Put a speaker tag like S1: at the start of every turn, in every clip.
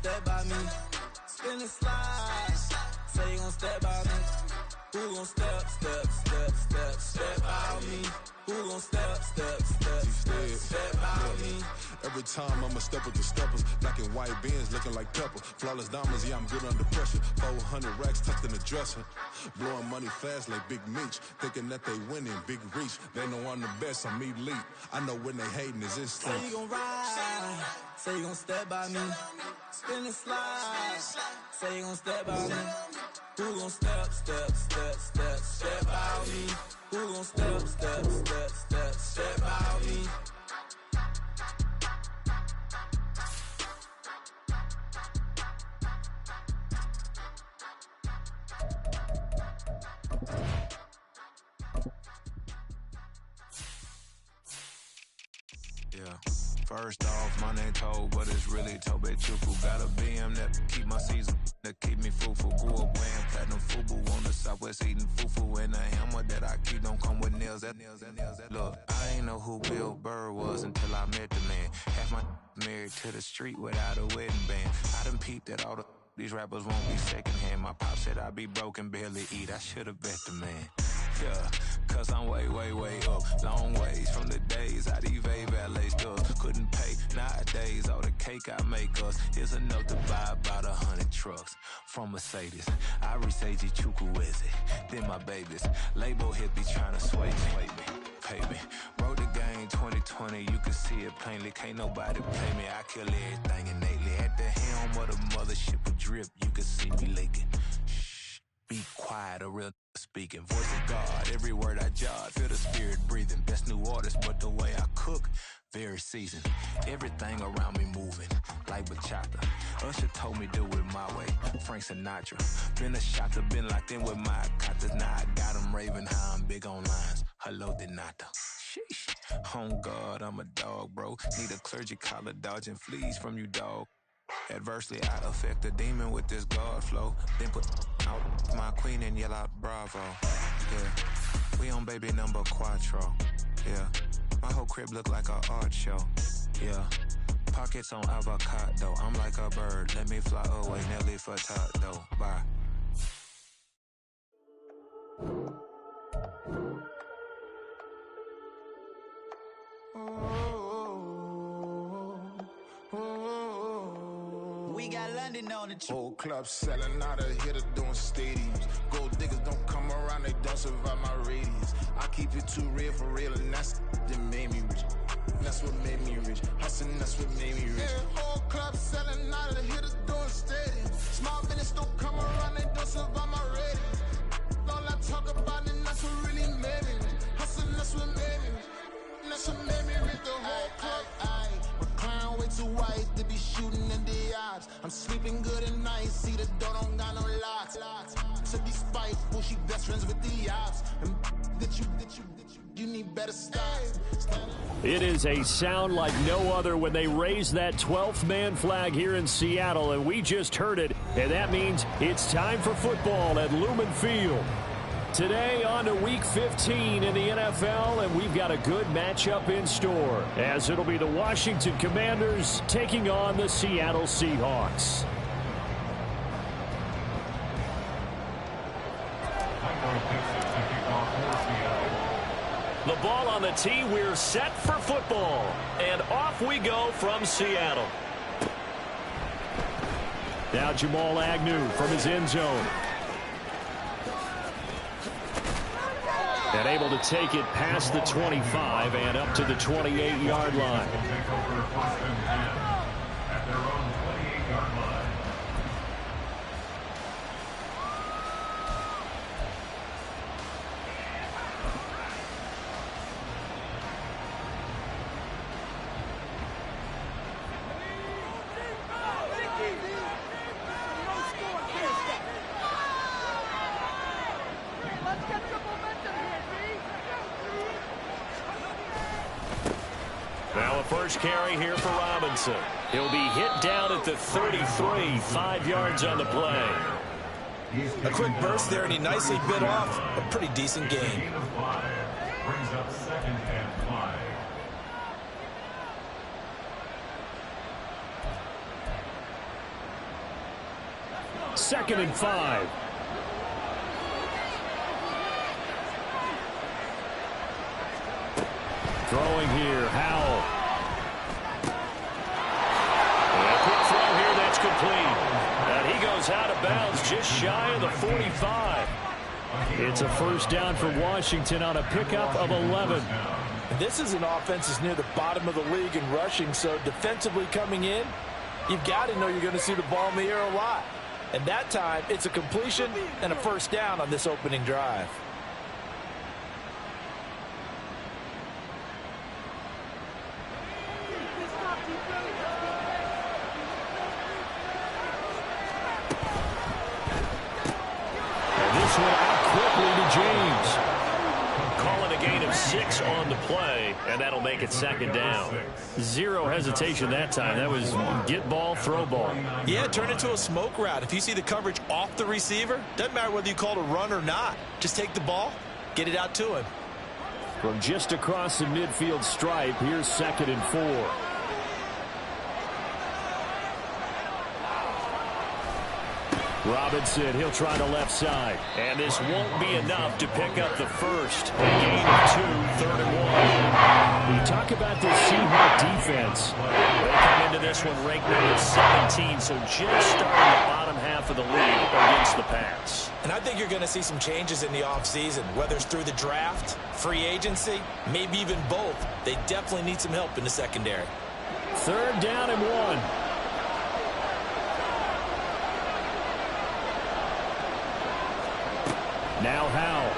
S1: step by me? Spin and slide. Say you gon' step by me. Who gon' step by me? Who gon' step by me?
S2: Every time I'ma step with the steppers, black and white beans looking like pepper. Flawless diamonds, yeah, I'm good under pressure. 400 racks tucked in the dresser. Blowing money fast like Big Meech. Thinking that they winning, big reach. They know I'm the best, I'm elite. I know when they hating is instinct.
S1: Say you gon' ride, say you gon' step by me. Spin and slide, say you gon' step by me. Who gon' step by me? Who gon' step by me?
S3: Yeah. First off, my name Toad, but it's really Tobe Chufu. Got a BM that keep my season, that keep me fruitful. Grew up wearing platinum FUBU on the Southwest eating fufu. And the hammer that I keep don't come with nails. Look, I ain't know who Bill Burr was until I met the man. Half my married to the street without a wedding band. I done peeped that all these rappers won't be secondhand. My pop said I'd be broke and barely eat. I should've bet the man. Yeah, cause I'm way up. Long ways from the days I evade valet stuff. Couldn't pay nowadays. All the cake I make us is enough to buy about 100 trucks from Mercedes. I resage Chukwueze, then my babies. Label hit be trying to sway me. Pay me. Wrote the game 2020, you can see it plainly. Can't nobody play me. I kill everything innately. At the helm of the mothership with drip, you can see me leaking. Shh, be quiet, a real speaking. Voice of God, every word I jot. Feel the spirit breathing. Best new artist, but the way I cook, very seasoned. Everything around me moving, like bachata. Usher told me do it my way. Frank Sinatra. Been a shotter, been locked in with my katas. Now I got them raving how I'm big on lines. Hello, Denata. Sheesh. On God, I'm a dog, bro. Need a clergy collar, dodging fleas from you, dog. Adversely, I affect the demon with this God flow. Then put out my queen and yell out bravo. Yeah, we on baby number quattro. Yeah, my whole crib look like a art show. Yeah, pockets on avocado. I'm like a bird, let me fly away. Nelly Furtado, bye.
S1: We got London on the
S2: Whole club selling out of hitter doing stadiums. Gold diggers don't come around, they don't survive my radius. I keep it too real for real, and that's that made me rich. That's what made me rich. Hustling, that's what made me rich. Yeah, whole club selling out of hitters doing stadiums. Small business don't come around, they don't survive my radius. All I talk about, and that's what really made me rich. Hustling, that's what made me rich. That's what made me rich. The whole club. Recline way too white to be shooting in the odds. I'm sleeping good at night, see the door don't got no locks. To be spiteful, she best friends with the ops. And you need better styles.
S4: It is a sound like no other when they raise that 12th man flag here in Seattle, and we just heard it, and that means it's time for football at Lumen Field. Today on to Week 15 in the NFL, and we've got a good matchup in store, as it'll be the Washington Commanders taking on the Seattle Seahawks. The ball on the tee, we're set for football, and off we go from Seattle. Now Jamal Agnew from his end zone. And able to take it past the 25 and up to the 28-yard line. Now a first carry here for Robinson. He'll be hit down at the 33, 5 yards on the play.
S5: A quick burst there, and he nicely bit off a pretty decent gain.
S6: Brings up second and 5.
S4: 2nd and 5. Throwing here, Howell. And a quick throw here that's complete. And he goes out of bounds just shy of the 45. It's a first down for Washington on a pickup of 11.
S5: This is an offense that's near the bottom of the league in rushing, so defensively coming in, you've got to know you're going to see the ball in the air a lot. And that time, it's a completion and a first down on this opening drive.
S4: And this one out quickly to James. Calling a gain of 6 on the play, and that'll make it 2nd down. Zero hesitation that time. That was get ball, throw ball.
S5: Yeah, turn into a smoke route. If you see the coverage off the receiver, doesn't matter whether you call it a run or not. Just take the ball, get it out to him.
S4: From just across the midfield stripe, here's 2nd and 4. Robinson, he'll try the left side. And this won't be enough to pick up the first. A gain of 2, 3rd and 1. You talk about this Seahawks defense. They come into this one ranked number 17, so just starting the bottom half of the league against the pass.
S5: And I think you're going to see some changes in the offseason, whether it's through the draft, free agency, maybe even both. They definitely need some help in the secondary.
S4: 3rd down and 1. Now Howell.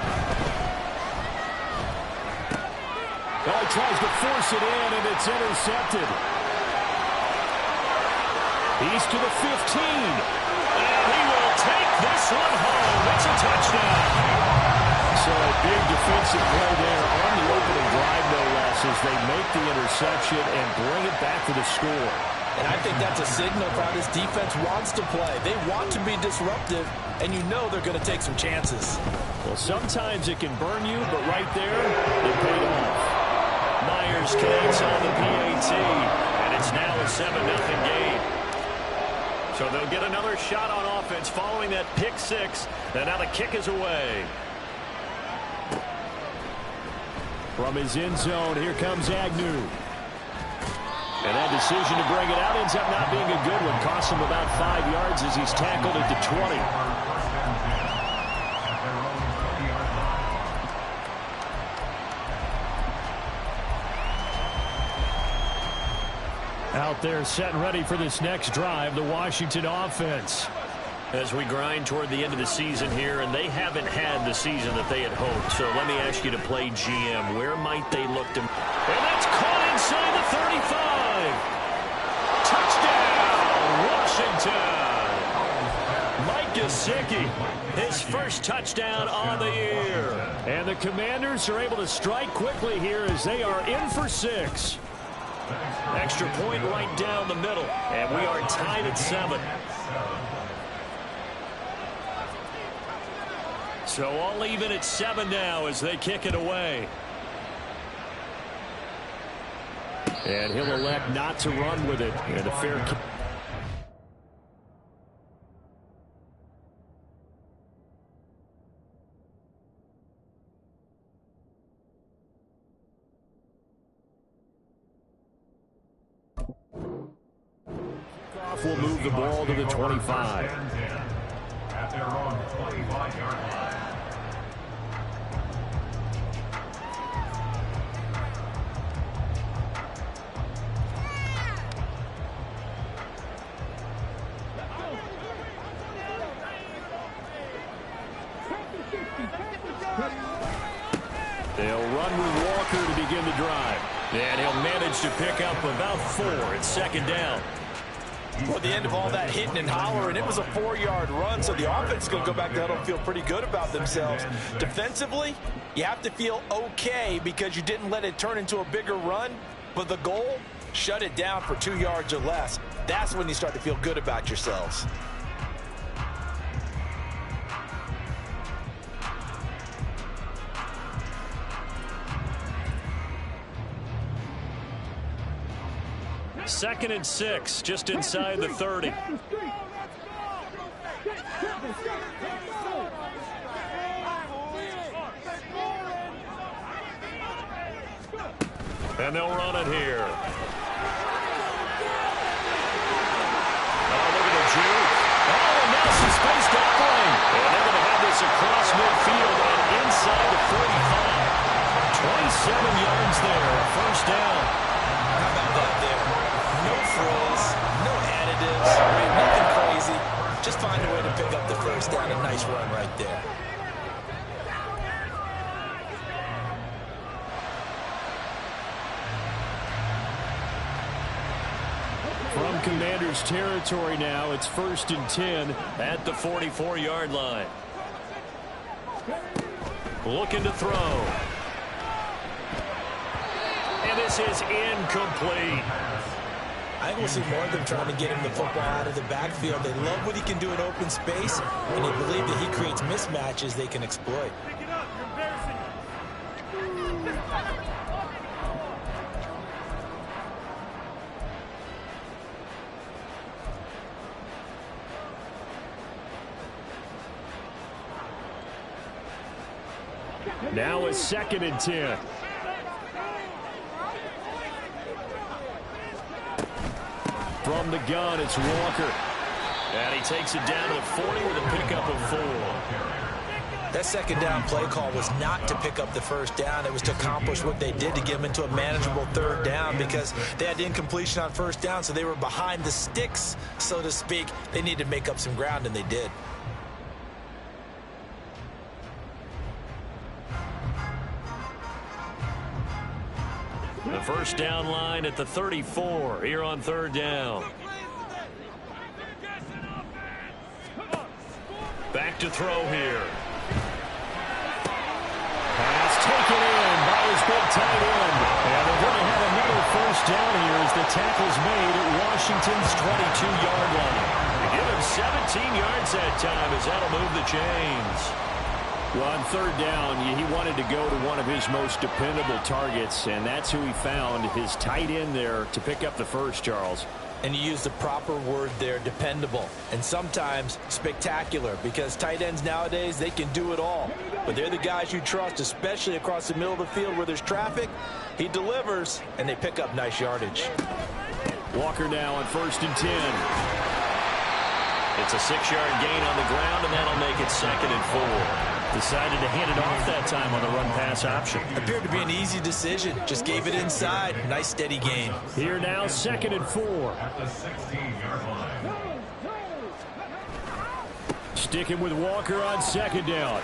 S4: Oh, he tries to force it in, and it's intercepted. He's to the 15. And he will take this one home. It's a touchdown. So a big defensive play there on the opening drive, no less, as they make the interception and bring it back to the score.
S5: And I think that's a signal for how this defense wants to play. They want to be disruptive, and you know they're going to take some chances.
S4: Well, sometimes it can burn you, but right there, it paid off. Myers connects on the PAT, and it's now a 7-0 game. So they'll get another shot on offense following that pick 6, and now the kick is away. From his end zone, here comes Agnew. And that decision to bring it out ends up not being a good one. Costs him about 5 yards as he's tackled at the 20. Out there set and ready for this next drive, the Washington offense. As we grind toward the end of the season here, and they haven't had the season that they had hoped. So let me ask you to play GM. Where might they look to? And that's caught inside the 35. Touchdown, Washington. Mike Gesicki, his first touchdown on the year. And the Commanders are able to strike quickly here as they are in for 6. Extra point right down the middle, and we are tied at 7. So all even at 7 now as they kick it away. And he'll elect not to run with it. And a fair kick. Will move the ball to the 25.
S6: At their own 25-yard line.
S4: They'll run with Walker to begin the drive. And he'll manage to pick up about 4. It's 2nd down.
S5: Well, the end of all that hitting and hollering, it was a 4-yard run, so the offense is going to go back to huddle and feel pretty good about themselves. Defensively, you have to feel okay because you didn't let it turn into a bigger run, but the goal, shut it down for 2 yards or less. That's when you start to feel good about yourselves.
S4: Second and 6, just inside the 30. And they'll run it here. Oh, look at the juke. Oh, and now some space to operate. And they're going to have this across midfield and inside the 45. 27 yards there, first down.
S5: How about that there? No frills, no additives, nothing crazy. Just find a way to pick up the first down. A nice run right there.
S4: From Commander's territory now, it's 1st and 10 at the 44-yard line. Looking to throw. And this is incomplete.
S5: I think we'll see more of them trying to get him the football out of the backfield. They love what he can do in open space, and they believe that he creates mismatches they can exploit.
S4: Now it's 2nd and 10. From the gun, it's Walker. And he takes it down to the 40 with a pickup of 4.
S5: That second down play call was not to pick up the first down. It was to accomplish what they did to get them into a manageable 3rd down because they had incompletion on 1st down, so they were behind the sticks, so to speak. They needed to make up some ground, and they did.
S4: The first down line at the 34 here on 3rd down. Back to throw here. Pass taken in by his big tight end. And they're going to have another first down here as the tackle's made at Washington's 22-yard line. Give him 17 yards that time as that'll move the chains. Well, on 3rd down, he wanted to go to one of his most dependable targets, and that's who he found, his tight end there, to pick up the first, Charles.
S5: And you use the proper word there, dependable, and sometimes spectacular, because tight ends nowadays, they can do it all. But they're the guys you trust, especially across the middle of the field where there's traffic. He delivers, and they pick up nice yardage.
S4: Walker now on 1st and 10. It's a 6-yard gain on the ground, and that'll make it 2nd and 4. Decided to hand it off that time on the run-pass option.
S5: Appeared to be an easy decision. Just gave it inside. Nice, steady gain.
S4: Here now, 2nd and 4.
S6: At the 16-yard line.
S4: Sticking with Walker on 2nd down.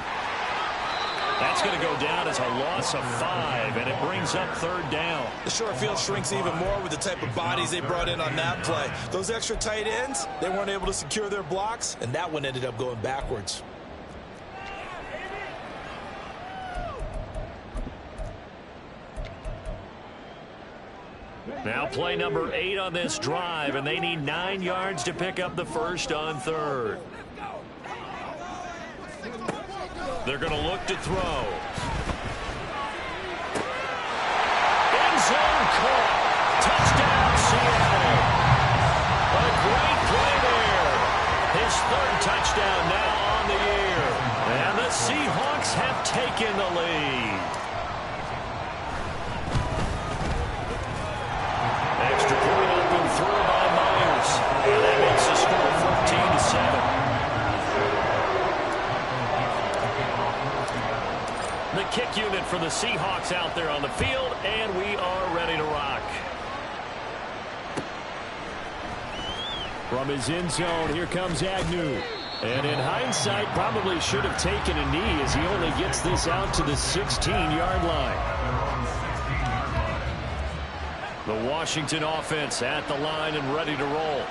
S4: That's going to go down as a loss of 5, and it brings up 3rd down.
S5: The short field shrinks even more with the type of bodies they brought in on that play. Those extra tight ends, they weren't able to secure their blocks, and that one ended up going backwards.
S4: Now play number 8 on this drive, and they need 9 yards to pick up the first on 3rd. They're going to look to throw. End zone caught. Touchdown, Seattle. A great play there. His 3rd touchdown now on the year. And the Seahawks have taken the lead. Extra point up and through by Myers. And that makes the score 14-7. The kick unit for the Seahawks out there on the field, and we are ready to rock. From his end zone, here comes Agnew. And in hindsight, probably should have taken a knee as he only gets this out to the 16-yard line. The Washington offense at the line and ready to roll.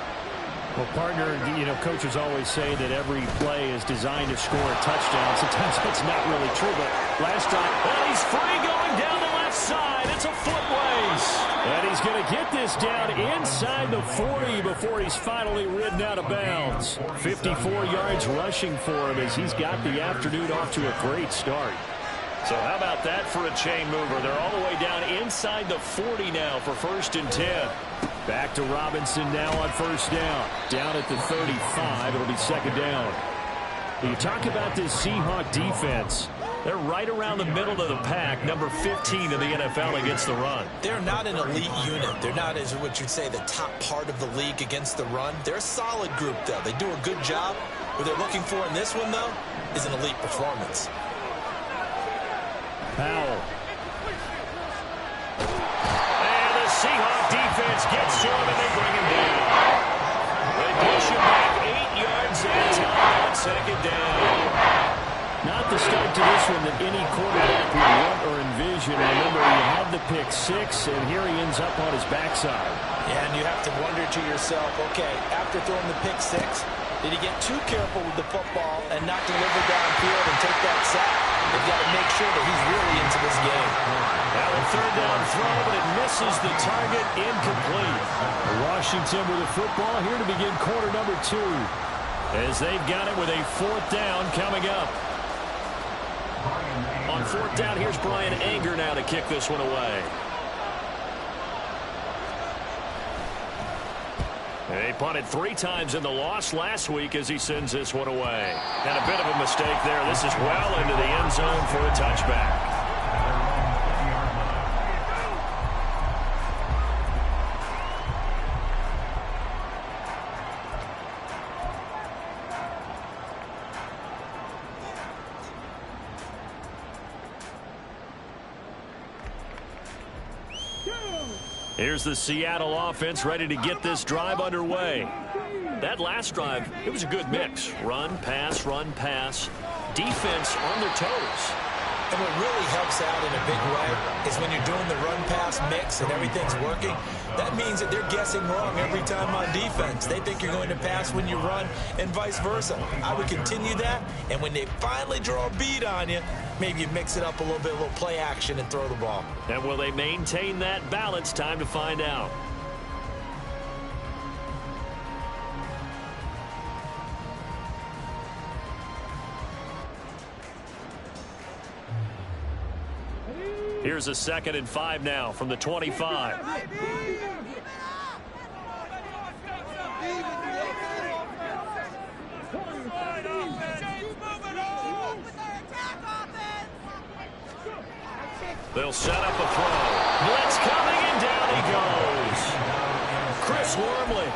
S4: Well, partner, coaches always say that every play is designed to score a touchdown. Sometimes that's not really true, but last time, and he's free going down the left side. It's a foot race. And he's going to get this down inside the 40 before he's finally ridden out of bounds. 54 yards rushing for him as he's got the afternoon off to a great start. So how about that for a chain mover? They're all the way down inside the 40 now for 1st and 10. Back to Robinson now on 1st down. Down at the 35. It'll be 2nd down. You talk about this Seahawk defense. They're right around the middle of the pack, number 15 in the NFL against the run.
S5: They're not an elite unit. They're not, as what you'd say, the top part of the league against the run. They're a solid group, though. They do a good job. What they're looking for in this one, though, is an elite performance.
S4: Powell. And the Seahawk defense gets to him, and they bring him down. They push him back 8 yards at a time on second down. Not the start to this one that any quarterback would want or envision. Remember, you had the pick 6, and here he ends up on his backside.
S5: Yeah, and you have to wonder to yourself, okay, after throwing the pick 6, did he get too careful with the football and not deliver downfield and take that sack? They've got to make sure that he's really into this game.
S4: Now a third down throw, but it misses the target, incomplete. Washington with the football here to begin quarter number 2, as they've got it with a 4th down coming up. On 4th down, here's Brian Anger now to kick this one away. He punted 3 times in the loss last week as he sends this one away. And a bit of a mistake there. This is well into the end zone for a touchback. Here's the Seattle offense ready to get this drive underway. That last drive, it was a good mix. Run, pass, defense on their toes.
S5: And what really helps out in a big way is when you're doing the run-pass mix and everything's working, that means that they're guessing wrong every time on defense. They think you're going to pass when you run and vice versa. I would continue that, and when they finally draw a bead on you, maybe you mix it up a little bit, a little play action, and throw the ball.
S4: And will they maintain that balance? Time to find out. Here's a 2nd and 5 now from the 25. They'll set up a throw. Blitz coming, and down he goes. Chris Wormley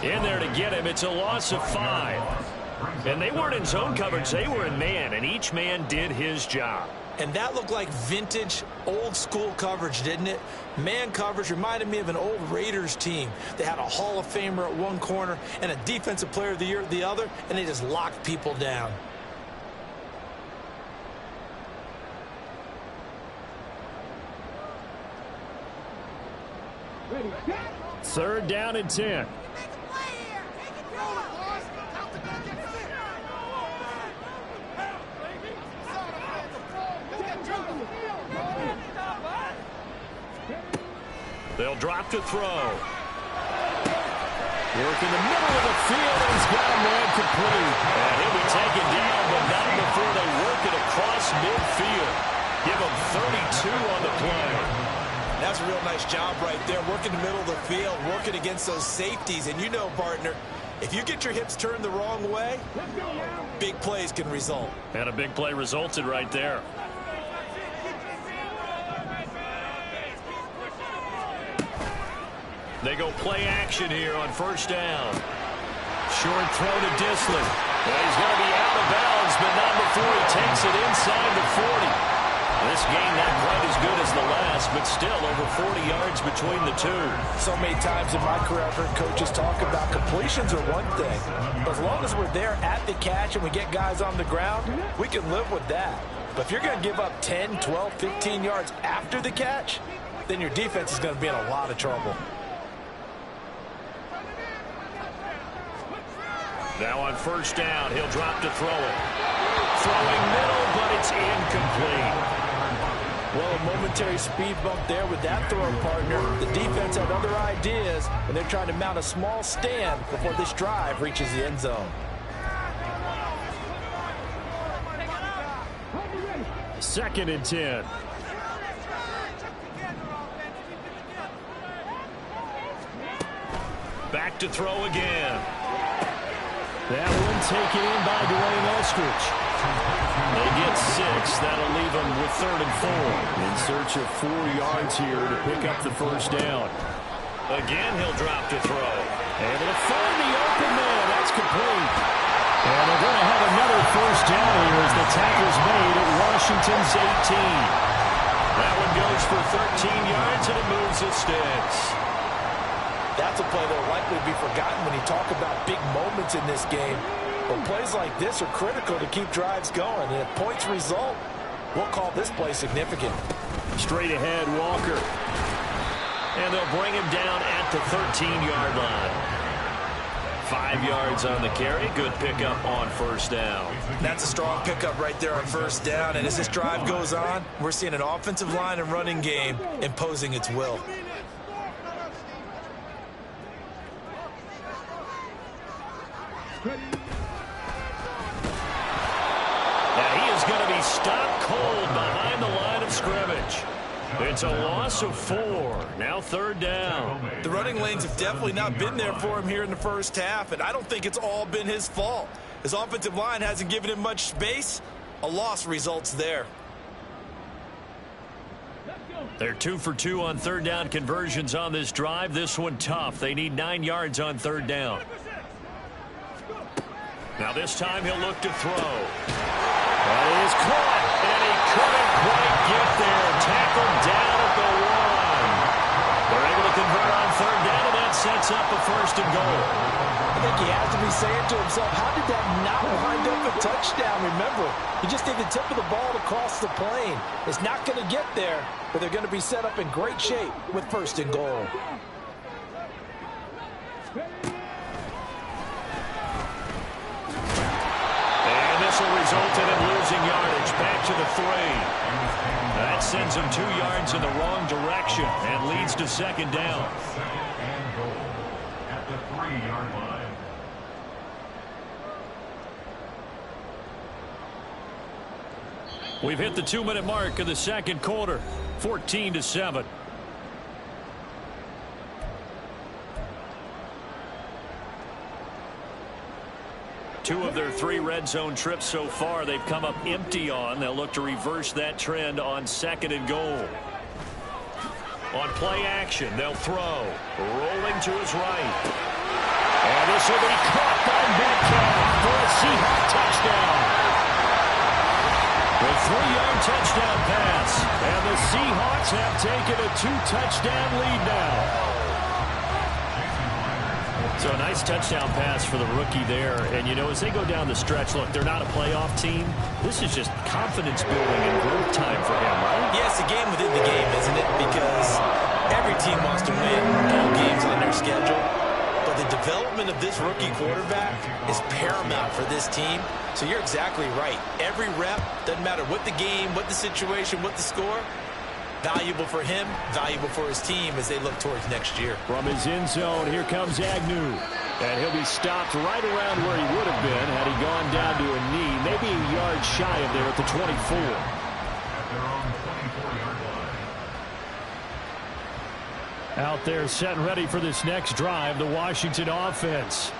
S4: in there to get him. It's a loss of 5. And they weren't in zone coverage. They were in man, and each man did his job.
S5: And that looked like vintage, old-school coverage, didn't it? Man coverage reminded me of an old Raiders team. They had a Hall of Famer at one corner and a Defensive Player of the Year at the other, and they just locked people down.
S4: Third down and 10. They'll drop to throw. Work in the middle of the field, and he's got him there complete. And he'll be taken down, but not before they work it across midfield. Give him 32 on the play.
S5: That's a real nice job right there, working the middle of the field, working against those safeties. And you know, partner, if you get your hips turned the wrong way, big plays can result.
S4: And a big play resulted right there. They go play action here on 1st down. Short throw to Disley. Well, he's going to be out of bounds, but not before he takes it inside the 40. This game not quite as good as the last, but still over 40 yards between the two.
S5: So many times in my career I've heard coaches talk about completions are one thing. But as long as we're there at the catch and we get guys on the ground, we can live with that. But if you're going to give up 10, 12, 15 yards after the catch, then your defense is going to be in a lot of trouble.
S4: Now on 1st down, he'll drop to throw it. Throwing middle, but it's incomplete.
S5: Well, a momentary speed bump there with that throw, partner. The defense had other ideas, and they're trying to mount a small stand before this drive reaches the end zone.
S4: 2nd and 10. Back to throw again. That one taken in by Dwayne Eskridge. They get 6. That'll leave them with 3rd and 4. In search of 4 yards here to pick up the first down. Again, he'll drop to throw. Able to find the open man. That's complete. And they're going to have another first down here as the tackle's made at Washington's 18. That one goes for 13 yards, and it moves the sticks.
S5: That's a play that will likely be forgotten when you talk about big moments in this game. But plays like this are critical to keep drives going. And if points result, we'll call this play significant.
S4: Straight ahead, Walker. And they'll bring him down at the 13-yard line. 5 yards on the carry. Good pickup on first down.
S5: That's a strong pickup right there on first down. And as this drive goes on, we're seeing an offensive line and running game imposing its will.
S4: Now he is going to be stopped cold behind the line of scrimmage. It's a loss of 4. Now 3rd down.
S5: The running lanes have definitely not been there for him here in the first half, and I don't think it's all been his fault. His offensive line hasn't given him much space. A loss results there.
S4: They're 2 for 2 on 3rd down conversions on this drive. This one tough. They need 9 yards on 3rd down. Now this time he'll look to throw. That is caught, and he couldn't quite get there. Tackled down at the 1. They're able to convert on 3rd down, and that sets up a 1st and goal.
S5: I think he has to be saying to himself, how did that not wind up a touchdown? Remember, he just did the tip of the ball to cross the plane. It's not going to get there, but they're going to be set up in great shape with 1st and goal.
S4: This will result in him losing yardage back to the 3. That sends him 2 yards in the wrong direction and leads to 2nd down.
S6: And goal at the 3-yard line.
S4: We've hit the 2-minute mark of the 2nd quarter. 14-7. Two of their 3 red zone trips so far they've come up empty on. They'll look to reverse that trend on 2nd and goal. On play action, they'll throw. Rolling to his right. And this will be caught by Metcalf for a Seahawk touchdown. The 3-yard touchdown pass. And the Seahawks have taken a 2-touchdown lead now. So a nice touchdown pass for the rookie there. And, you know, as they go down the stretch, look, they're not a playoff team. This is just confidence building and growth time for him, right?
S5: Yeah, it's a game within the game, isn't it? Because every team wants to win bowl games on their schedule. But the development of this rookie quarterback is paramount for this team. So you're exactly right. Every rep, doesn't matter what the game, what the situation, what the score, valuable for him, valuable for his team as they look towards next year.
S4: From his end zone, here comes Agnew. And he'll be stopped right around where he would have been had he gone down to a knee, maybe a yard shy of there at the 24.
S6: At their own 24-yard line.
S4: Out there set and ready for this next drive, the Washington offense.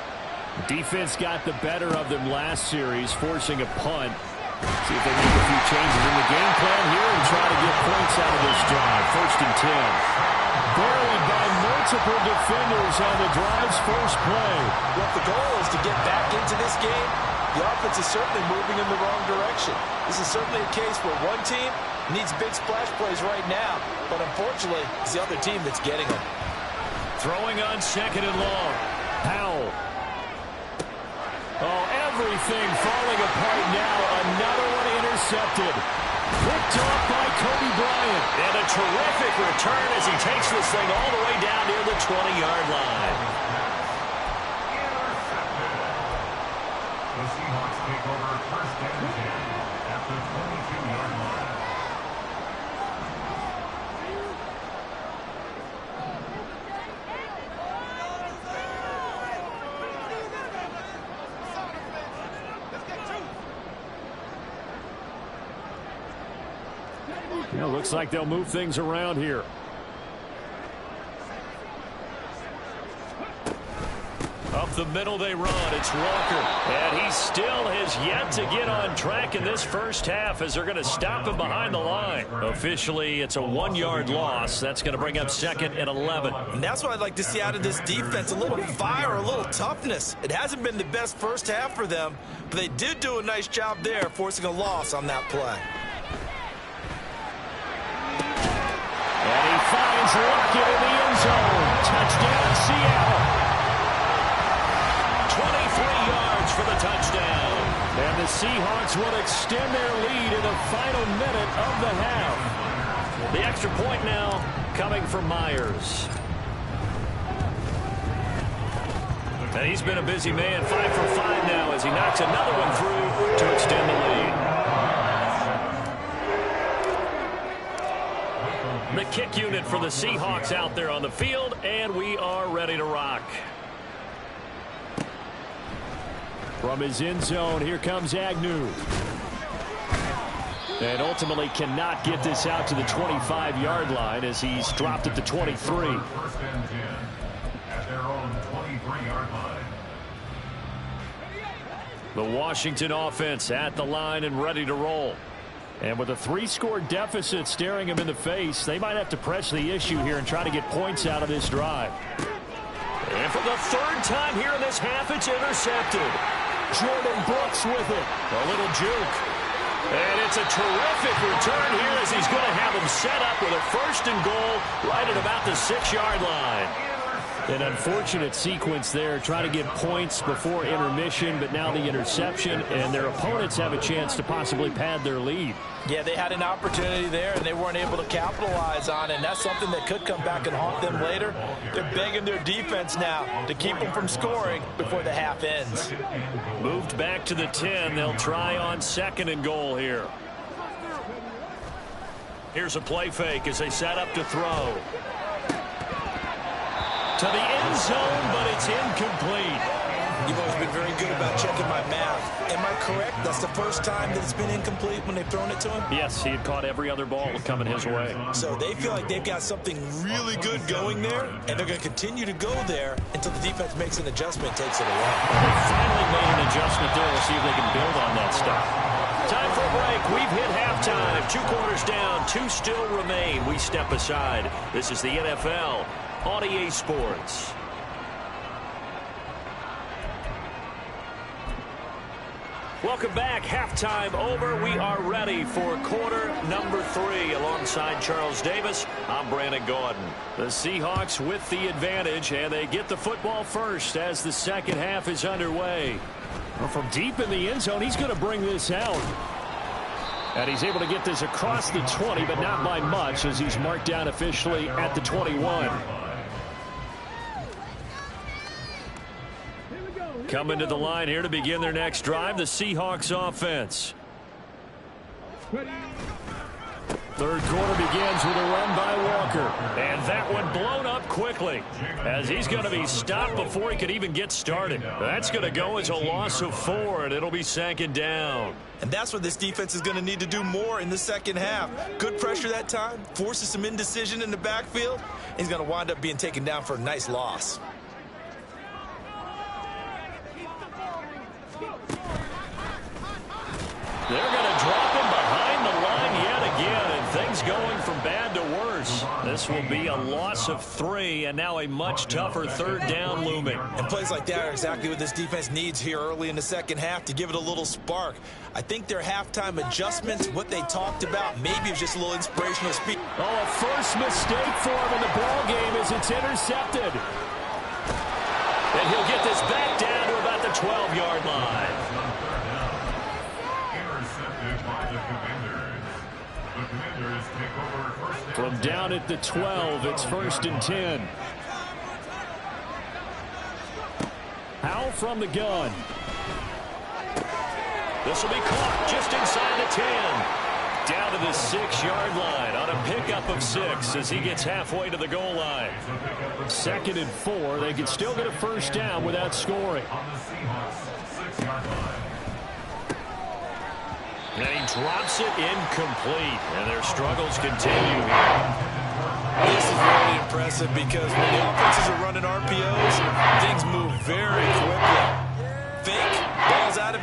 S4: The defense got the better of them last series, forcing a punt. See if they make a few changes in the game plan here and try to get points out of this drive. 1st and 10. Buried by multiple defenders on the drive's first play.
S5: Well, if the goal is to get back into this game, the offense is certainly moving in the wrong direction. This is certainly a case where one team needs big splash plays right now, but unfortunately, it's the other team that's getting them.
S4: Throwing on 2nd and long. Powell. Oh, everything falling apart now. Another one intercepted. Picked off by Kobe Bryant. And a terrific return as he takes this thing all the way down near the 20-yard line.
S6: The Seahawks take over 1st and 10 at the 22-yard line.
S4: Yeah, looks like they'll move things around here. Up the middle they run. It's Walker. And he still has yet to get on track in this first half as they're going to stop him behind the line. Officially, it's a 1-yard loss. That's going to bring up second and 11.
S5: And that's what I'd like to see out of this defense. A little fire, a little toughness. It hasn't been the best first half for them, but they did do a nice job there, forcing a loss on that play.
S4: And he finds Lockett in the end zone. Touchdown, Seattle. 23 yards for the touchdown. And the Seahawks will extend their lead in the final minute of the half. The extra point now coming from Myers. And he's been a busy man, 5 for 5 now as he knocks another one through to extend the lead. The kick unit for the Seahawks out there on the field, and we are ready to rock. From his end zone, here comes Agnew. And ultimately cannot get this out to the 25-yard line as he's dropped at the 23.
S6: First and 10 at their own 23-yard line.
S4: The Washington offense at the line and ready to roll. And with a 3-score deficit staring him in the face, they might have to press the issue here and try to get points out of this drive. And for the third time here in this half, it's intercepted. Jordan Brooks with it. A little juke. And it's a terrific return here as he's going to have him set up with a 1st and goal right at about the 6-yard line. An unfortunate sequence there, trying to get points before intermission, but now the interception, and their opponents have a chance to possibly pad their lead.
S5: Yeah, they had an opportunity there, and they weren't able to capitalize on it, and that's something that could come back and haunt them later. They're begging their defense now to keep them from scoring before the half ends.
S4: Moved back to the 10. They'll try on 2nd and goal here. Here's a play fake as they set up to throw. To the end zone, but it's incomplete.
S5: You've always been very good about checking my math. Am I correct? That's the first time that it's been incomplete when they've thrown it to him?
S4: Yes, he had caught every other ball coming his way.
S5: So they feel like they've got something really good going there, and they're going to continue to go there until the defense makes an adjustment and takes it away.
S4: They finally made an adjustment there. We'll see if they can build on that stuff. Time for a break. We've hit halftime. 2 quarters down. 2 still remain. We step aside. This is the NFL on EA Sports. Welcome back. Halftime over. We are ready for quarter number 3. Alongside Charles Davis, I'm Brandon Gordon. The Seahawks with the advantage, and they get the football first as the second half is underway. Well, from deep in the end zone, he's going to bring this out. And he's able to get this across the 20, but not by much as he's marked down officially at the 21. Coming to the line here to begin their next drive, the Seahawks offense. Third quarter begins with a run by Walker. And that one blown up quickly as he's going to be stopped before he could even get started. That's going to go as a loss of 4, and it'll be 2nd down.
S5: And that's what this defense is going to need to do more in the second half. Good pressure that time, forces some indecision in the backfield. He's going to wind up being taken down for a nice loss.
S4: They're going to drop him behind the line yet again, and things going from bad to worse. This will be a loss of 3, and now a much tougher 3rd down looming.
S5: And plays like that are exactly what this defense needs here early in the second half to give it a little spark. I think their halftime adjustments, what they talked about, maybe it's just a little inspirational speech.
S4: Oh, a first mistake for him in the ball game as it's intercepted. And he'll get this back down to about the 12-yard line. From down at the 12, it's 1st and 10. Howell from the gun. This will be caught just inside the 10. Down to the 6-yard line on a pickup of 6 as he gets halfway to the goal line. 2nd and 4. They can still get a 1st down without scoring. And he drops it incomplete. And their struggles continue here.
S5: This is really impressive because when the offenses are running RPOs, things move very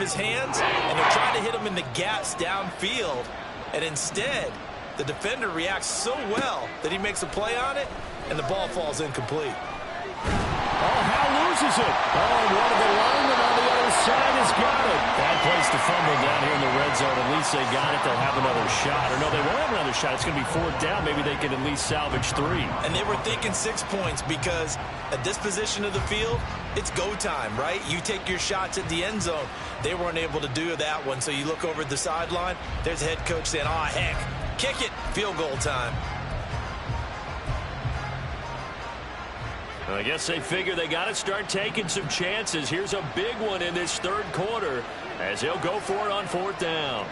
S5: his hands, and they're trying to hit him in the gaps downfield. And instead, the defender reacts so well that he makes a play on it, and the ball falls incomplete.
S4: Oh, Hal loses it. Oh, one of the linemen on the other side has got it. Bad place to fumble down here in the red zone. At least they got it. They'll have another shot. Or no, they won't have another shot. It's going to be 4th down. Maybe they can at least salvage 3.
S5: And they were thinking 6 points because at this position of the field, it's go time, right? You take your shots at the end zone. They weren't able to do that one. So you look over at the sideline. There's the head coach saying, oh, heck, kick it. Field goal time.
S4: I guess they figure they got to start taking some chances. Here's a big one in this 3rd quarter as they'll go for it on 4th down.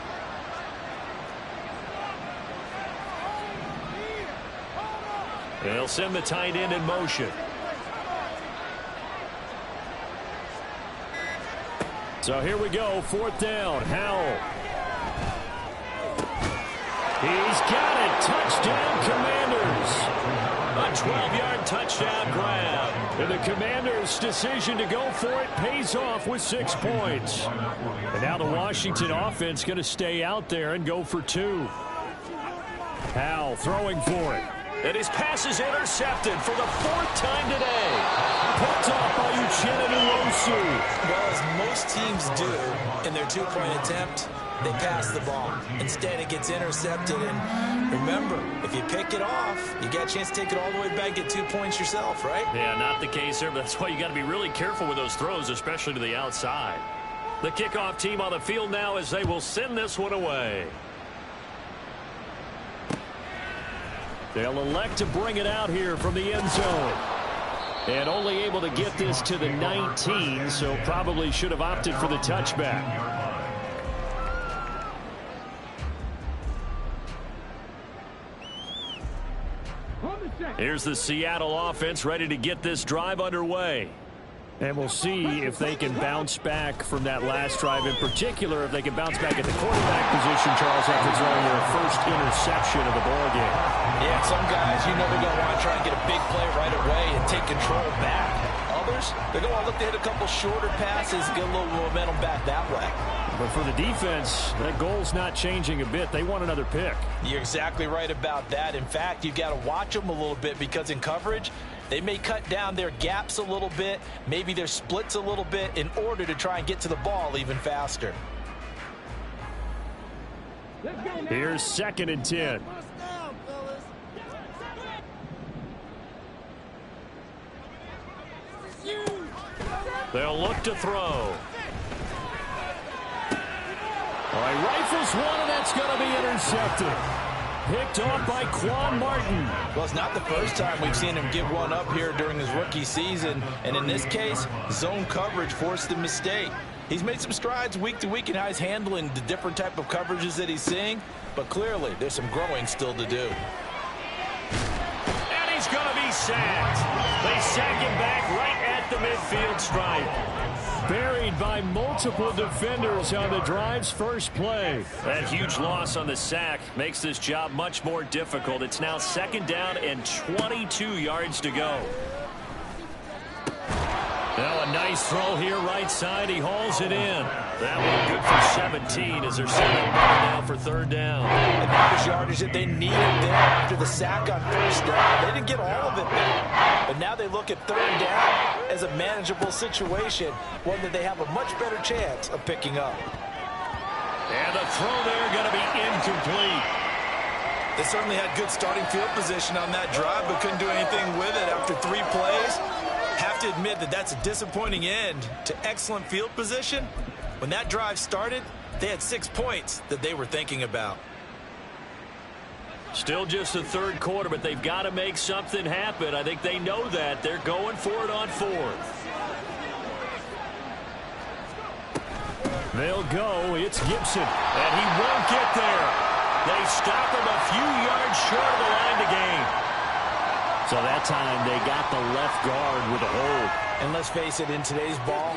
S4: They'll send the tight end in motion. So here we go, 4th down. Howell. He's got it. Touchdown, Commanders. A 12-yard touchdown grab. And the Commanders' decision to go for it pays off with 6 points. And now the Washington offense going to stay out there and go for 2. Howell throwing for it. And his pass is intercepted for the 4th time today. Picked off by Uchenna Nwosu.
S5: Well, as most teams do in their 2-point attempt, they pass the ball. Instead, it gets intercepted. And remember, if you pick it off, you got a chance to take it all the way back, get 2 points yourself, right?
S4: Yeah, not the case there, but that's why you got to be really careful with those throws, especially to the outside. The kickoff team on the field now as they will send this one away. They'll elect to bring it out here from the end zone. And only able to get this to the 19, so probably should have opted for the touchback. Here's the Seattle offense ready to get this drive underway. And we'll see if they can bounce back from that last drive. In particular, if they can bounce back at the quarterback position, Charles, after throwing their first interception of the ballgame.
S5: Yeah, some guys, you know they're going to want to try and get a big play right away and take control back. Others, they're going to want to look to hit a couple shorter passes, get a little momentum back that way.
S4: But for the defense, that goal's not changing a bit. They want another pick.
S5: You're exactly right about that. In fact, you've got to watch them a little bit because in coverage, they may cut down their gaps a little bit, maybe their splits a little bit in order to try and get to the ball even faster.
S4: Here's 2nd and 10. They'll look to throw. All right, rifles one, and that's going to be intercepted. Picked off by Quan Martin.
S5: Well, it's not the first time we've seen him give one up here during his rookie season. And in this case, zone coverage forced the mistake. He's made some strides week to week in how he's handling the different type of coverages that he's seeing. But clearly, there's some growing still to do.
S4: And he's going to be sacked. They sack him back right at the midfield stripe. Buried by multiple defenders on the drive's first play. That huge loss on the sack makes this job much more difficult. It's now 2nd down and 22 yards to go. Now a nice throw here right side. He hauls it in. That one good for 17 as they're setting now for 3rd down.
S5: And that was yardage that they needed there after the sack on 1st down. They didn't get all of it back. But now they look at 3rd down as a manageable situation, one that they have a much better chance of picking up.
S4: And the throw there going to be incomplete.
S5: They certainly had good starting field position on that drive, but couldn't do anything with it after 3 plays. Have to admit that that's a disappointing end to excellent field position. When that drive started, they had 6 points that they were thinking about.
S4: Still just the 3rd quarter, but they've got to make something happen. I think they know that. They're going for it on 4th. They'll go. It's Gibson, and he won't get there. They stop him a few yards short of the line to gain. So that time they got the left guard with a hold.
S5: And let's face it, in today's ball,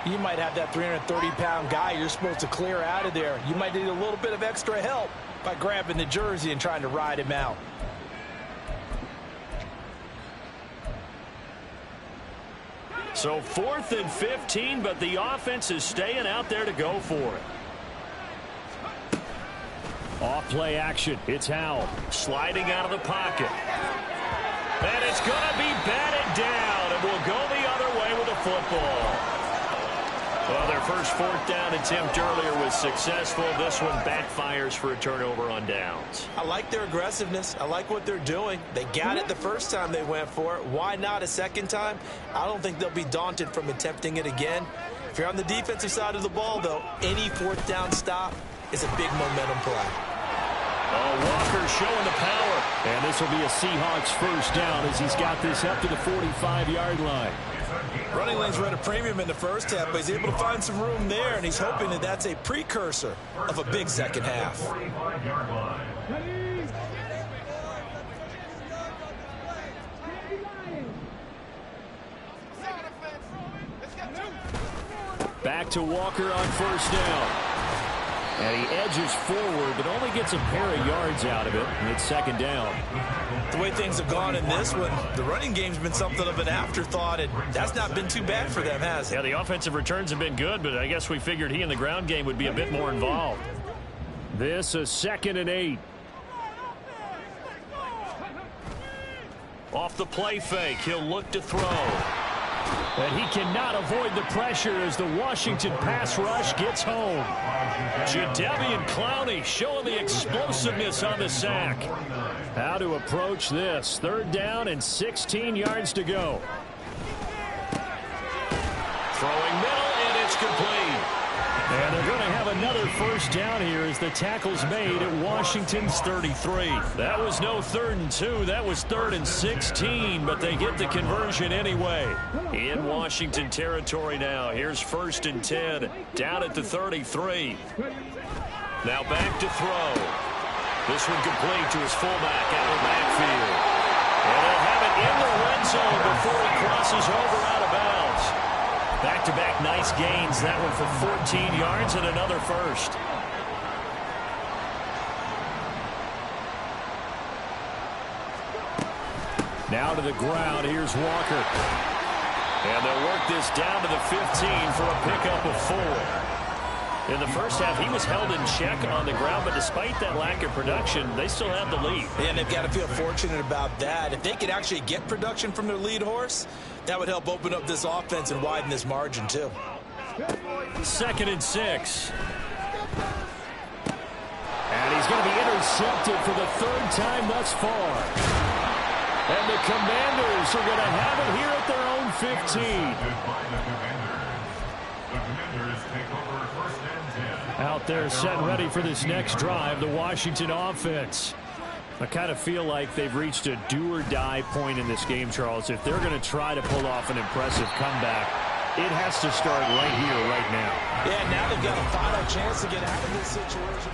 S5: you might have that 330-pound guy you're supposed to clear out of there. You might need a little bit of extra help by grabbing the jersey and trying to ride him out.
S4: So 4th and 15, but the offense is staying out there to go for it. Off play action. It's Howell sliding out of the pocket. And it's going to be batted down, and will go the other way with the football. Well, their first 4th down attempt earlier was successful. This one backfires for a turnover on downs.
S5: I like their aggressiveness. I like what they're doing. They got it the first time they went for it. Why not a second time? I don't think they'll be daunted from attempting it again. If you're on the defensive side of the ball, though, any 4th down stop is a big momentum play.
S4: Oh, Walker showing the power. And this will be a Seahawks first down as he's got this up to the 45-yard line.
S5: Running lanes were at a premium in the first half, but he's able to find some room there, and he's hoping that that's a precursor of a big second half.
S4: Back to Walker on first down. And he edges forward, but only gets a pair of yards out of it, and it's second down.
S5: The way things have gone in this one, the running game's been something of an afterthought, and that's not been too bad for them, has it?
S4: Yeah, the offensive returns have been good, but I guess we figured he in the ground game would be a bit more involved. This a 2nd and 8. Off the play fake, he'll look to throw. And he cannot avoid the pressure as the Washington pass rush gets home. Jadeveon Clowney showing the explosiveness on the sack. How to approach this. 3rd down and 16 yards to go. Throwing middle, and it's complete. And they're going to have another first down here as the tackle's made at Washington's 33. That was no 3rd and 2. That was 3rd and 16, but they get the conversion anyway. In Washington territory now. Here's 1st and 10, down at the 33. Now back to throw. This one complete to his fullback out of the backfield. And they'll have it in the red zone before he crosses over out of bounds. Back-to-back nice gains. That one for 14 yards and another first. Now to the ground. Here's Walker. And they'll work this down to the 15 for a pickup of 4. In the first half, he was held in check on the ground, but despite that lack of production, they still have the lead.
S5: And they've got to feel fortunate about that. If they could actually get production from their lead horse, that would help open up this offense and widen this margin, too.
S4: 2nd and 6. And he's going to be intercepted for the 3rd time thus far. And the Commanders are going to have it here at their own 15. Out there set and ready for this next drive, the Washington offense. I kind of feel like they've reached a do-or-die point in this game, Charles. If they're going to try to pull off an impressive comeback, it has to start right here, right now.
S5: Yeah, now they've got a final chance to get out of this situation.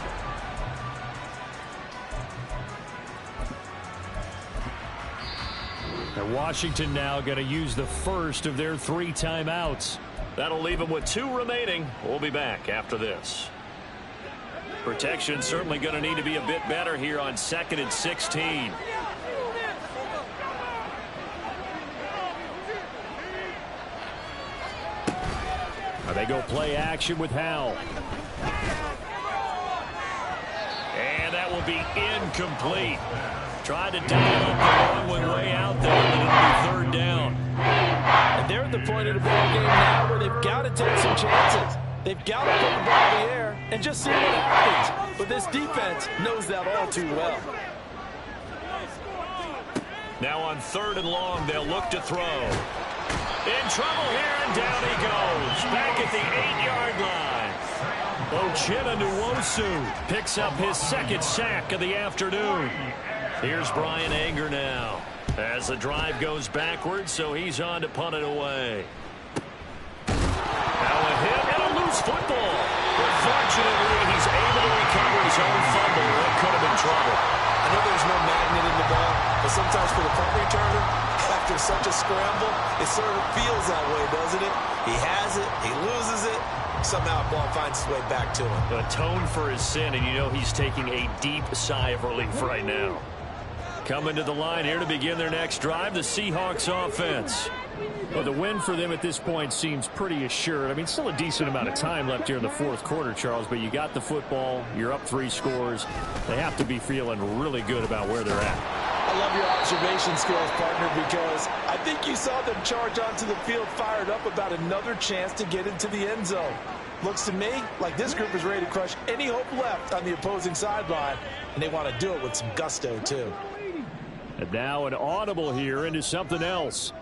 S4: And Washington now going to use the first of their 3 timeouts. That'll leave them with 2 remaining. We'll be back after this. Protection certainly going to need to be a bit better here on 2nd and 16. Now they go play action with Howell. And that will be incomplete. Tried to dial up the long one way out there, but it'll be 3rd down.
S5: And they're at the point of the ball game now where they've got to take some chances. They've got to put the ball in the air and just see what happens. But this defense knows that all too well.
S4: Now on 3rd and long, they'll look to throw. In trouble here, and down he goes. Back at the 8-yard line. Uchenna Nwosu picks up his 2nd sack of the afternoon. Here's Brian Anger now. As the drive goes backwards, so he's on to punt it away. Now a hit and a loose football. But fortunately, he's able to recover his own fumble. That could have been trouble.
S5: I know there's no magnet in the ball, but sometimes for the punt returner, after such a scramble, it sort of feels that way, doesn't it? He has it, he loses it, somehow the ball finds its way back to him.
S4: Atone for his sin, and you know he's taking a deep sigh of relief right now. Coming to the line here to begin their next drive, the Seahawks offense. Well, the win for them at this point seems pretty assured. I mean, still a decent amount of time left here in the fourth quarter, Charles, but you got the football. You're up 3 scores. They have to be feeling really good about where they're at.
S5: I love your observation skills, partner, because I think you saw them charge onto the field fired up about another chance to get into the end zone. Looks to me like this group is ready to crush any hope left on the opposing sideline, and they want to do it with some gusto, too.
S4: And now an audible here into something else.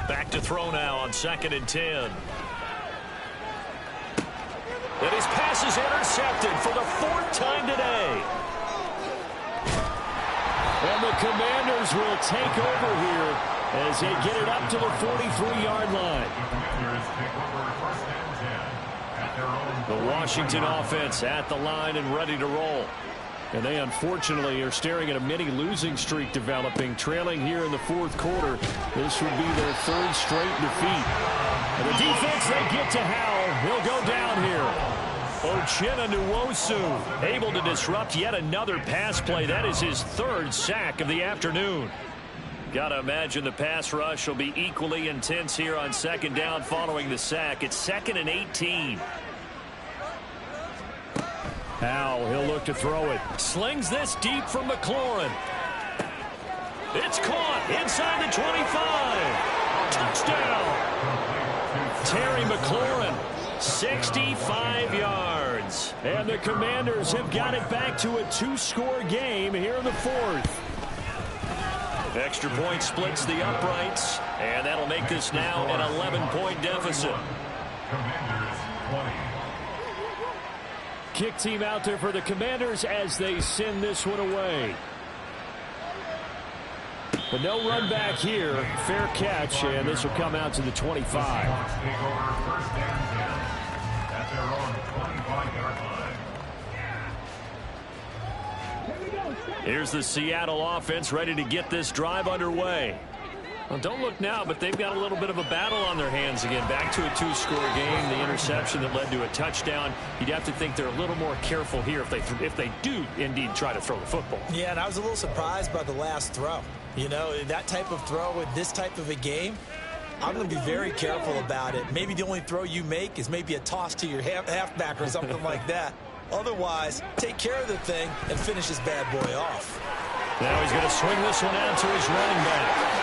S4: Back to throw now on 2nd and 10. And his pass is intercepted for the 4th time today. And the Commanders will take over here as they get it up to the 43-yard line. The Washington offense at the line and ready to roll. And they unfortunately are staring at a mini losing streak developing, trailing here in the 4th quarter. This would be their 3rd straight defeat. And the defense, they get to Howell. He'll go down here. Uchenna Nwosu able to disrupt yet another pass play. That is his 3rd sack of the afternoon. Got to imagine the pass rush will be equally intense here on 2nd down following the sack. It's 2nd and 18. Howell, he'll look to throw it. Slings this deep from McLaurin. It's caught inside the 25. Touchdown. Terry McLaurin, 65 yards. And the Commanders have got it back to a 2-score game here in the 4th. Extra point splits the uprights, and that'll make this now an 11-point deficit.
S6: Commanders 20.
S4: Kick team out there for the Commanders as they send this one away. But no run back here. Fair catch, and this will come out to the 25.
S6: Seahawks take over 1st and 10 at their own 25-yard line.
S4: Here's the Seattle offense ready to get this drive underway. Well, don't look now, but they've got a little bit of a battle on their hands again. Back to a 2-score game. The interception that led to a touchdown. You'd have to think they're a little more careful here if they do indeed try to throw the football.
S5: Yeah, and I was a little surprised by the last throw. You know, that type of throw in this type of a game, I'm going to be very careful about it. Maybe the only throw you make is maybe a toss to your halfback or something like that. Otherwise, take care of the thing and finish this bad boy off.
S4: Now he's going to swing this one out to his running back.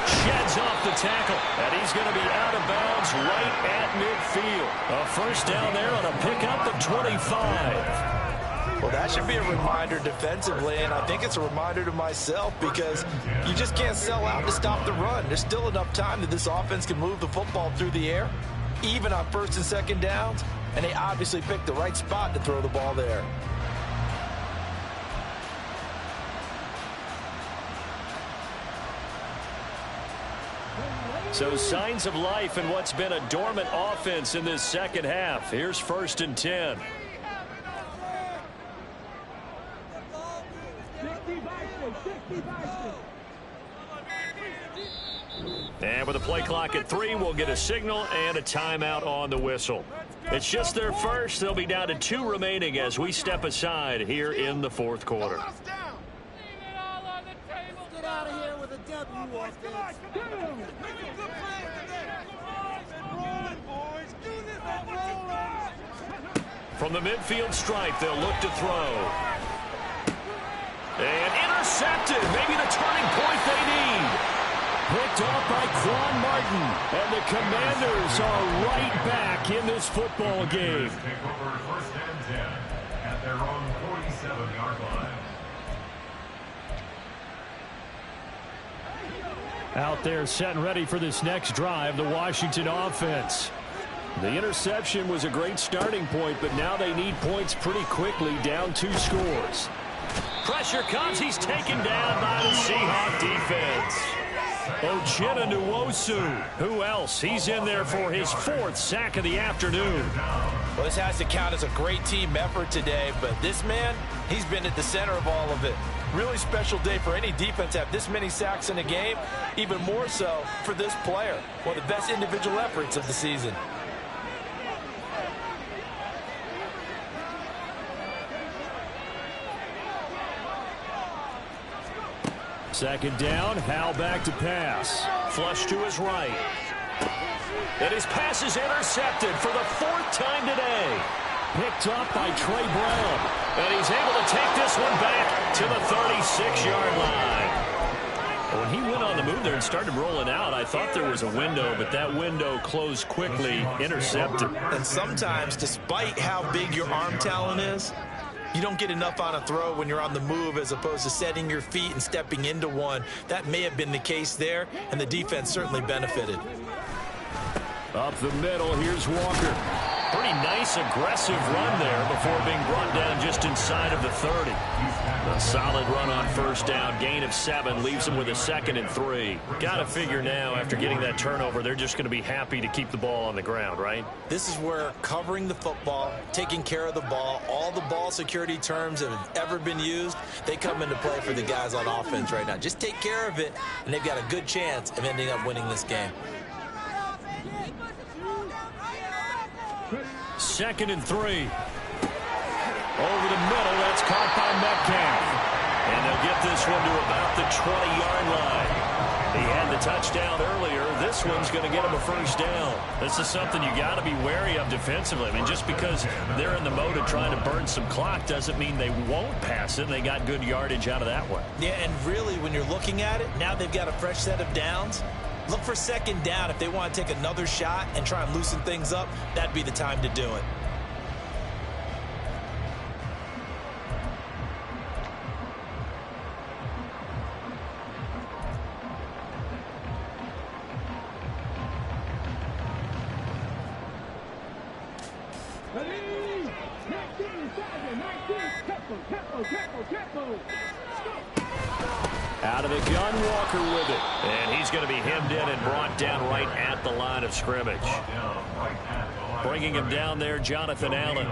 S4: Sheds off the tackle, and he's going to be out of bounds right at midfield. A 1st down there on a pickup of 25.
S5: Well, that should be a reminder defensively, and I think it's a reminder to myself because you just can't sell out to stop the run. There's still enough time that this offense can move the football through the air, even on 1st and 2nd downs, and they obviously picked the right spot to throw the ball there.
S4: So signs of life in what's been a dormant offense in this 2nd half. Here's 1st and 10. And with a play clock at 3, we'll get a signal and a timeout on the whistle. It's just their first. They'll be down to 2 remaining as we step aside here in the 4th quarter.
S1: Get out of here with a W,
S4: From the midfield stripe, they'll look to throw. And intercepted. Maybe the turning point they need. Picked off by Quan Martin. And the Commanders are right back in this football game.
S6: Take over 1st and 10 at their own 47-yard line.
S4: Out there set and ready for this next drive, the Washington offense. The interception was a great starting point, but now they need points pretty quickly, down 2 scores. Pressure comes. He's taken down by the Seahawk defense. Uchenna Nwosu. Who else? He's in there for his 4th sack of the afternoon.
S5: Well, this has to count as a great team effort today, but this man, he's been at the center of all of it. Really special day for any defense to have this many sacks in a game, even more so for this player. One of the best individual efforts of the season.
S4: Second down, Hal back to pass. Flush to his right. And his pass is intercepted for the 4th time today. Picked up by Trey Brown. And he's able to take this one back to the 36-yard line. When he went on the move there and started rolling out, I thought there was a window, but that window closed quickly, intercepted.
S5: And sometimes, despite how big your arm talent is, you don't get enough on a throw when you're on the move as opposed to setting your feet and stepping into one. That may have been the case there, and the defense certainly benefited.
S4: Up the middle, here's Walker. Pretty nice, aggressive run there before being brought down just inside of the 30. A solid run on first down. Gain of 7 leaves him with a 2nd and 3. Got to figure now, after getting that turnover, they're just going to be happy to keep the ball on the ground, right?
S5: This is where covering the football, taking care of the ball, all the ball security terms that have ever been used, they come into play for the guys on offense right now. Just take care of it, and they've got a good chance of ending up winning this game.
S4: 2nd and 3. Over the middle, that's caught by Metcalf. And they'll get this one to about the 20-yard line. He had the touchdown earlier. This one's going to get him a first down. This is something you got to be wary of defensively. I mean, just because they're in the mode of trying to burn some clock doesn't mean they won't pass it. They got good yardage out of that one.
S5: Yeah, and really, when you're looking at it, now they've got a fresh set of downs. Look for 2nd down. If they want to take another shot and try and loosen things up, that'd be the time to do it.
S4: Out of the gun, Walker with it. And he's going to be hemmed in and brought down right at the line of scrimmage. Bringing him down there, Jonathan Allen.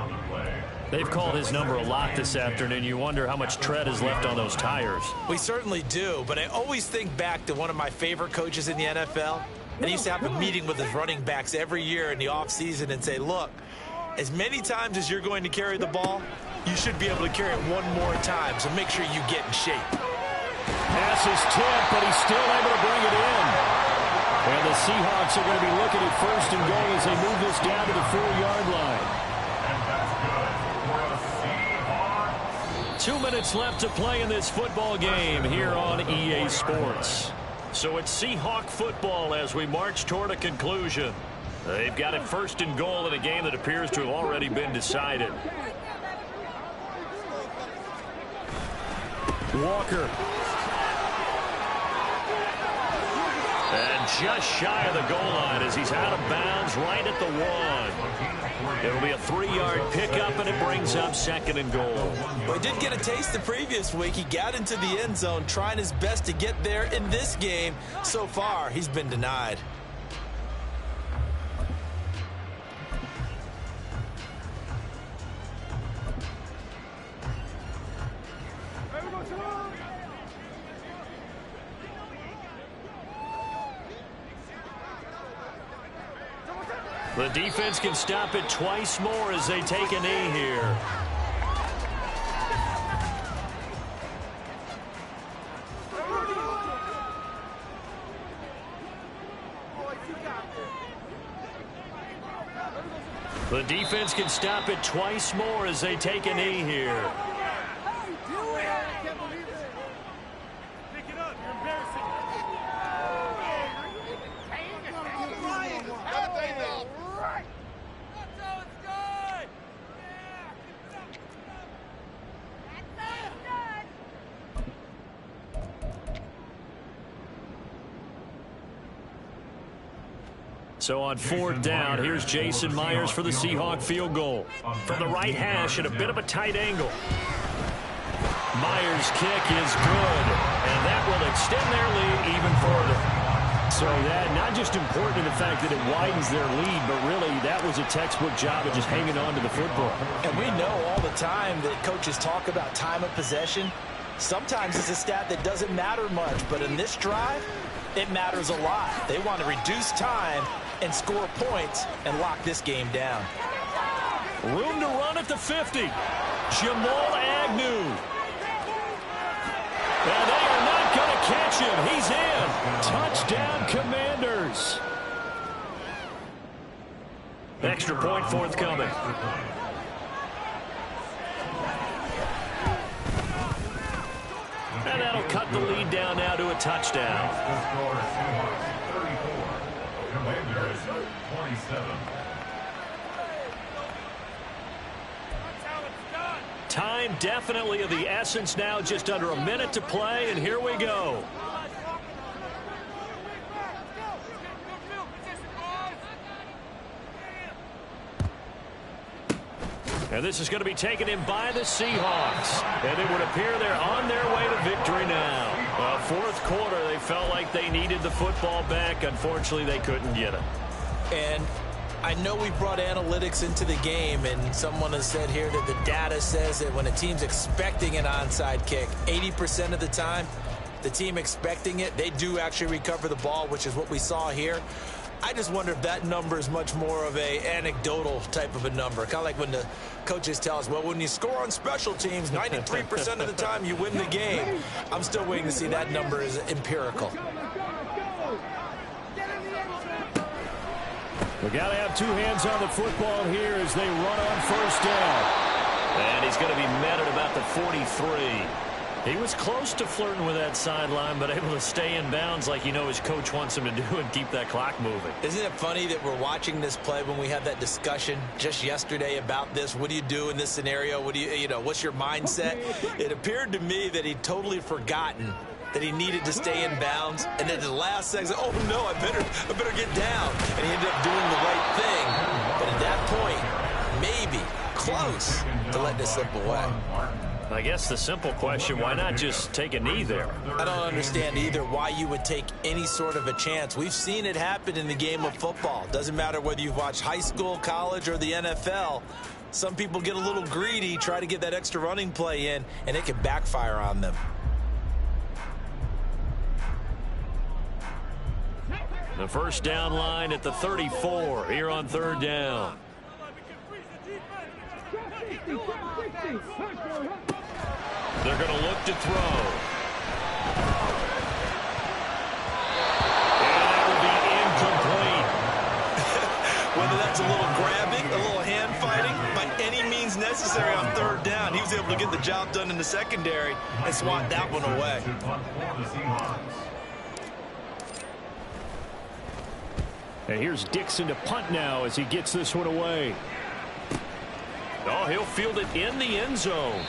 S4: They've called his number a lot this afternoon. You wonder how much tread is left on those tires.
S5: We certainly do, but I always think back to one of my favorite coaches in the NFL. And he used to have a meeting with his running backs every year in the offseason and say, look, as many times as you're going to carry the ball, you should be able to carry it one more time, so make sure you get in shape.
S4: Pass is tipped, but he's still able to bring it in. And the Seahawks are going to be looking at 1st and goal as they move this down to the 4-yard line. 2 minutes left to play in this football game here on EA Sports. So it's Seahawk football as we march toward a conclusion. They've got it 1st and goal in a game that appears to have already been decided. Walker. And just shy of the goal line as he's out of bounds right at the 1. It'll be a 3-yard pickup, and it brings up 2nd and goal.
S5: Well, he did get a taste the previous week. He got into the end zone, trying his best to get there in this game. So far, he's been denied.
S4: The defense can stop it twice more as they take a knee here. The defense can stop it twice more as they take a knee here. So on 4th down, here's Jason Myers for the Seahawk field goal. From the right hash at a bit of a tight angle. Myers' kick is good, and that will extend their lead even further. So that not just important in the fact that it widens their lead, but really that was a textbook job of just hanging on to the football.
S5: And we know all the time that coaches talk about time of possession. Sometimes it's a stat that doesn't matter much, but in this drive, it matters a lot. They want to reduce time and score points and lock this game down.
S4: Room to run at the 50. Jamal Agnew. And they are not going to catch him. He's in. Touchdown, Commanders. Extra point forthcoming. And that'll cut the lead down now to a touchdown.
S6: The score is Seahawks 34, Commanders 27.
S4: Time definitely of the essence now, just under a minute to play, and here we go. And this is going to be taken in by the Seahawks. And it would appear they're on their way to victory now. Fourth quarter, they felt like they needed the football back. Unfortunately, they couldn't get it.
S5: And I know we brought analytics into the game, and someone has said here that the data says that when a team's expecting an onside kick, 80% of the time, the team expecting it, they do actually recover the ball, which is what we saw here. I just wonder if that number is much more of a anecdotal type of a number. Kind of like when the coaches tell us, well, when you score on special teams, 93% of the time you win the game. I'm still waiting to see that number is empirical.
S4: We got to have two hands on the football here as they run on first down. And he's going to be met at about the 43. He was close to flirting with that sideline, but able to stay in bounds like his coach wants him to do and keep that clock moving.
S5: Isn't it funny that we're watching this play when we had that discussion just yesterday about this? What do you do in this scenario? What do what's your mindset? It appeared to me that he'd totally forgotten that he needed to stay in bounds, and then at the last second, oh no, I better get down. And he ended up doing the right thing. But at that point, maybe close to letting it slip away.
S4: I guess the simple question, why not just take a knee there?
S5: I don't understand either why you would take any sort of a chance. We've seen it happen in the game of football. Doesn't matter whether you've watched high school, college, or the NFL. Some people get a little greedy, try to get that extra running play in, and it can backfire on them.
S4: The first down line at the 34 here on third down. They're going to look to throw. And that will be incomplete.
S5: Whether that's a little grabbing, a little hand fighting, by any means necessary on third down, he was able to get the job done in the secondary and swat that one away.
S4: And here's Dixon to punt now as he gets this one away. Oh, he'll field it in the end zone.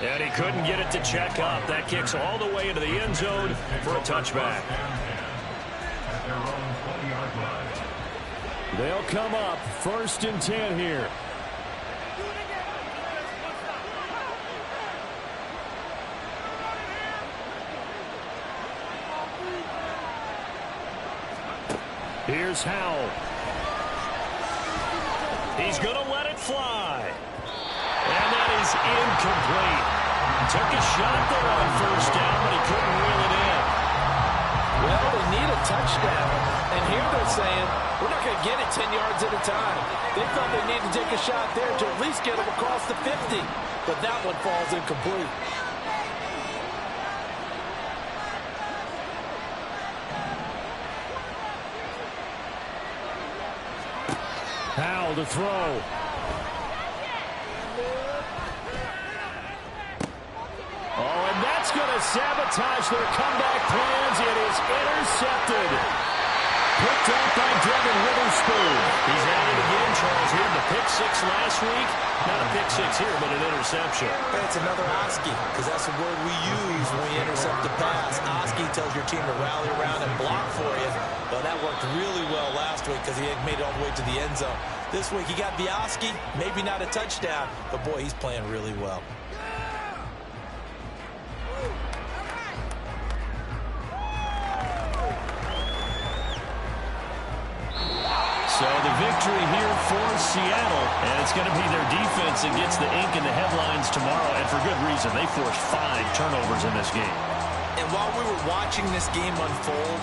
S4: And he couldn't get it to check up. That kicks all the way into the end zone for a touchback. They'll come up 1st and 10 here. Here's Howell. He's going to let it fly. And that is incomplete. Took a shot there on first down, but he couldn't reel it in.
S5: Well, they need a touchdown. And here they're saying, we're not going to get it 10 yards at a time. They thought they needed to take a shot there to at least get them across the 50. But that one falls incomplete.
S4: Howell to throw. Oh, and that's going to sabotage their comeback plans. It is intercepted. Picked up by Devin Witherspoon. He's at it again, Charles. Here, the pick six last week. Not a pick six here, but an interception.
S5: It's another Oski, because that's the word we use when we intercept the pass. Oski tells your team to rally around and block for you. Well, that worked really well last week because he had made it all the way to the end zone. This week, he got the Oski, maybe not a touchdown, but boy, he's playing really well.
S4: So the victory here for Seattle, and it's going to be their defense that gets the ink in the headlines tomorrow, and for good reason. They forced 5 turnovers in this game.
S5: And while we were watching this game unfold,